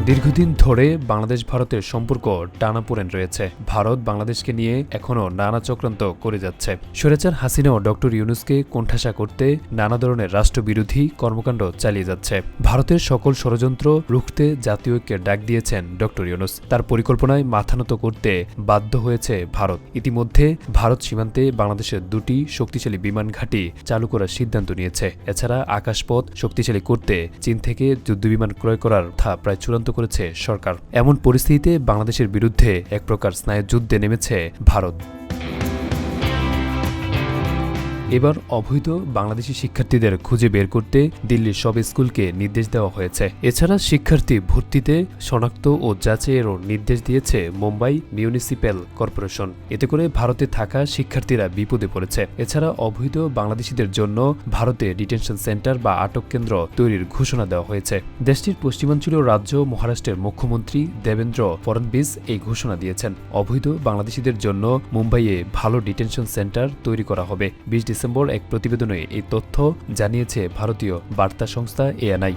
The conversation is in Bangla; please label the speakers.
Speaker 1: দীর্ঘদিন ধরে বাংলাদেশ ভারতের সম্পর্ক টানাপোড়েন রয়েছে। ভারত বাংলাদেশকে নিয়ে এখনও নানা চক্রান্ত করে যাচ্ছে। স্বৈরাচার হাসিনা ও ডক্টর ইউনূসকে কোণঠাসা করতে নানা ধরনের রাষ্ট্রবিরোধী কর্মকাণ্ড চালিয়ে যাচ্ছে। ভারতের সকল ষড়যন্ত্র রুখতে জাতীয় ঐক্যের ডাক দিয়েছেন ডক্টর ইউনূস। তার পরিকল্পনায় মাথানত করতে বাধ্য হয়েছে ভারত। ইতিমধ্যে ভারত সীমান্তে বাংলাদেশের দুটি শক্তিশালী বিমান ঘাঁটি চালু করার সিদ্ধান্ত নিয়েছে। এছাড়া আকাশপথ শক্তিশালী করতে চীন থেকে যুদ্ধবিমান ক্রয় করার কথা প্রায় চূড়ান্ত করেছে সরকার। এমন পরিস্থিতিতে বাংলাদেশের বিরুদ্ধে এক প্রকার স্নায়ুযুদ্ধে নেমেছে ভারত। এবার অবৈধ বাংলাদেশি শিক্ষার্থীদের খুঁজে বের করতে দিল্লির সব স্কুলকে নির্দেশ দেওয়া হয়েছে। এছাড়া শিক্ষার্থী ভর্তিতে শনাক্ত ও যাচাইয়েরও নির্দেশ দিয়েছে মুম্বাই মিউনিসিপ্যাল কর্পোরেশন। এতে করে ভারতে থাকা শিক্ষার্থীরা বিপদে পড়েছে। এছাড়া অবৈধ বাংলাদেশিদের জন্য ভারতে ডিটেনশন সেন্টার বা আটক কেন্দ্র তৈরির ঘোষণা দেওয়া হয়েছে। দেশটির পশ্চিমাঞ্চলীয় রাজ্য মহারাষ্ট্রের মুখ্যমন্ত্রী দেবেন্দ্র ফড়নবিস এই ঘোষণা দিয়েছেন। অবৈধ বাংলাদেশিদের জন্য মুম্বাইয়ে ভালো ডিটেনশন সেন্টার তৈরি করা হবে। 20 ডিসেম্বর এক প্রতিবেদনে এই তথ্য জানিয়েছে ভারতীয় বার্তা সংস্থা এএনআই।